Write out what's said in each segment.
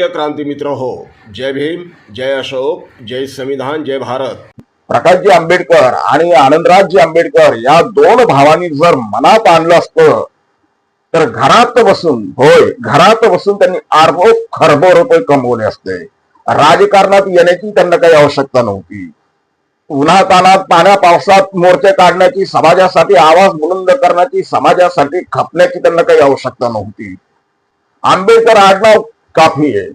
प्रिय क्रांती मित्र हो, जय भीम, जय अशोक, जय संविधान, जय भारत. प्रकाशजी आंबेडकर आणि आनंदराजजी आंबेडकर या दोन भावांनी जर मनात आणलं असतं तर घरात बसून त्यांनी अरबो खरबो रुपये कमवले असते. राजकारणात येण्याची त्यांना काही आवश्यकता नव्हती. उन्हातानात पाण्या पावसात मोर्चे काढण्याची, समाजासाठी आवाज बुलंद करण्याची, समाजासाठी खपण्याची त्यांना काही आवश्यकता नव्हती. आंबेडकर आडनाव काफी आहे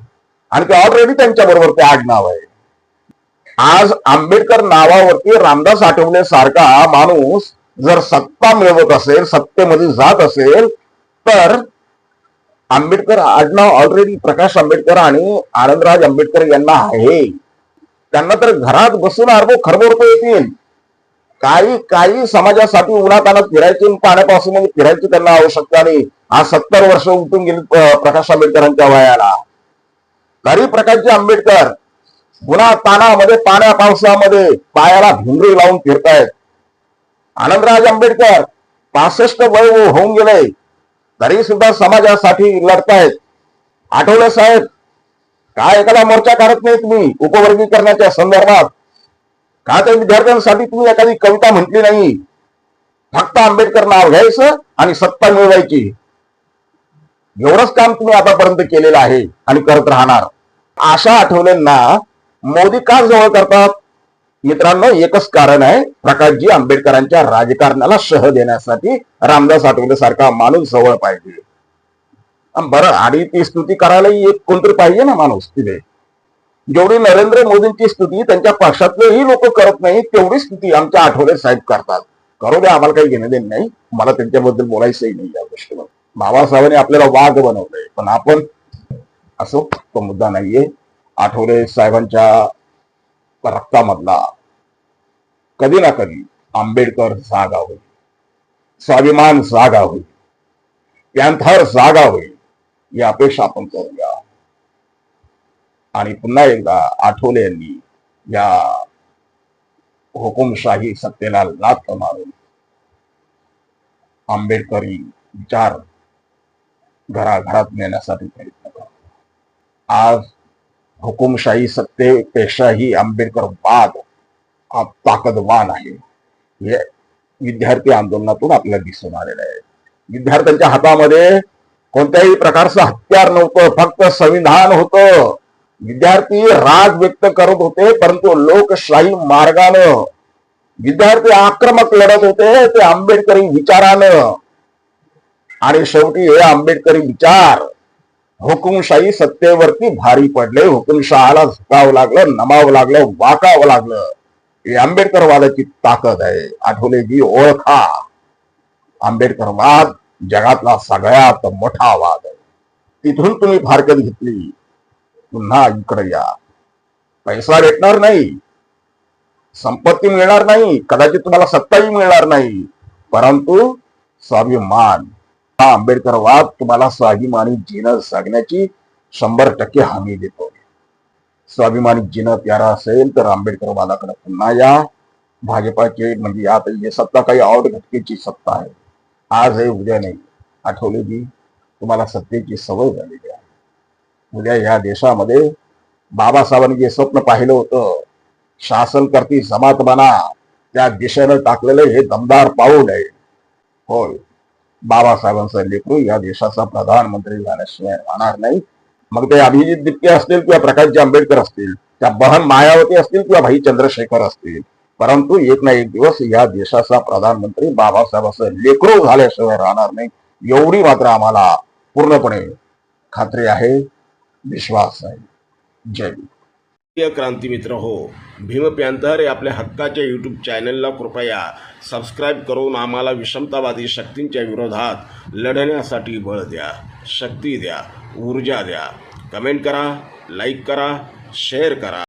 आणि ते ऑलरेडी त्यांच्या बरोबर ते आडनाव आहे. आज आंबेडकर नावावरती रामदास आठवले सारखा माणूस जर सत्ता मिळवत असेल, सत्तेमध्ये जात असेल, तर आंबेडकर आडनाव ऑलरेडी प्रकाश आंबेडकर आणि आनंदराज आंबेडकर यांना आहे. त्यांना तर घरात बसून अरबो खरबो रुपये येतील. काही समाजासाठी उन्हातानात फिरायची, पाण्या पावसामध्ये फिरायची त्यांना आवश्यकता नाही. आज 70 वर्ष उलटून गेली प्रकाश आंबेडकरांच्या वयाला. तरी प्रकाशजी आंबेडकर उन्हा तानामध्ये, पाण्या पावसामध्ये पायाला भिंगरी लावून फिरतायत. आनंदराज आंबेडकर 65 वय होऊन गेले तरी सुद्धा समाजासाठी लढतायत. आठवले साहेब, काय एखादा मोर्चा काढत नाही तुम्ही उपवर्गीकरणाच्या संदर्भात? का त्या विद्यार्थ्यांसाठी तुम्ही एखादी कविता म्हटली नाही? फक्त आंबेडकर नाव घ्यायचं आणि सत्ता मिळवायची, एवढंच काम तुम्ही आतापर्यंत केलेलं आहे आणि करत राहणार. अशा आठवलेंना मोदी का जवळ करतात? मित्रांनो, एकच कारण आहे, प्रकाशजी आंबेडकरांच्या राजकारणाला शह देण्यासाठी रामदास आठवले सारखा माणूस जवळ पाहिजे. बरं, आणि ती स्तुती करायलाही एक कोणतरी पाहिजे ना माणूस तिथे. जेवढी नरेंद्र मोदींची स्तुती त्यांच्या पक्षातलेही लोक करत नाही, तेवढी स्तुती आमच्या आठवले साहेब करतात. करू द्या, आम्हाला काही घेणं देणं नाही, मला त्यांच्याबद्दल बोलायचंही नाही या गोष्टीवर. बाबासाहेबांनी आपल्याला वाघ बनवलंय, पण आपण असो, तो मुद्दा नाहीये. आठवले साहेबांच्या रक्तामधला कधी ना कधी आंबेडकर जागा होईल, स्वाभिमान जागा होईल, पॅन्थर जागा होईल, ही अपेक्षा आपण करूया. आणि पुन्हा एकदा आठवले यांनी या हुकुमशाही सत्तेला लाथ मारून आंबेडकरी विचार घराघरात नेण्यासाठी प्रयत्न करा. आज हुकुमशाही सत्तेपेक्षाही आंबेडकरवाद ताकदवान आहे. हे विद्यार्थी आंदोलनातून आपल्याला दिसून आलेलं आहे. विद्यार्थ्यांच्या हातामध्ये कोणत्याही प्रकारचं हत्यार नव्हतं, फक्त संविधान होतं. विद्यार्थी राग व्यक्त करत होते, परंतु लोकशाही मार्गानं. विद्यार्थी आक्रमक लढत होते, ते आंबेडकरी विचारानं. आणि शेवटी हे आंबेडकरी विचार हुकुमशाही सत्तेवरती भारी पडले. हुकुमशहाला झुकावं लागलं, नमावं लागलं, वाकावं लागलं. ही आंबेडकरवादाची ताकद आहे. आठवलेजी ओळखा, आंबेडकरवाद जगातला सगळ्यात मोठा वाद आहे. तिथून तुम्ही फारकत घेतली, पुन्हा इकडे या. पैसा भेटणार नाही, संपत्ती मिळणार नाही, कदाचित तुम्हाला सत्ताही मिळणार नाही, परंतु स्वाभिमान, हा आंबेडकरवाद तुम्हाला स्वाभिमानी जीवन जगण्याची 100% हमी देतो. स्वाभिमानी जीवन प्यारा असेल तर आंबेडकरवादाकडे पुन्हा या. भाजपाचे म्हणजे आता हे सत्ता काही आवड घटकेची सत्ता आहे. आज आहे, उद्या नाही. आठवलेजी, तुम्हाला सत्तेची सवय झालेली आहे. उद्या या देशामध्ये बाबासाहेबांनी जे स्वप्न पाहिलं होतं, शासन करती जमात बना, त्या दिशेनं टाकलेलं हे दमदार पाऊल आहे. होय, बाबासाहेबांचं लेकरू या देशाचा प्रधानमंत्री झाल्याशिवाय राहणार नाही. मग ते अभिजित दिप्ते असतील किंवा प्रकाशजी आंबेडकर असतील, त्या बहन मायावती असतील किंवा भाई चंद्रशेखर असतील, परंतु एक ना एक दिवस या देशाचा प्रधानमंत्री बाबासाहेबांचं लेकरू झाल्याशिवाय राहणार नाही, एवढी मात्र आम्हाला पूर्णपणे खात्री आहे, विश्वास आहे. जय भीम. प्रिय क्रांती मित्र हो, भीम पॅन्थर या आपल्या हक्काच्या यूट्यूब चॅनलला कृपया सबस्क्राईब करून आम्हाला विषमतावादी शक्तींच्या विरोधात लढण्यासाठी बळ द्या, शक्ती द्या, ऊर्जा द्या. कमेंट करा, लाईक करा, शेअर करा.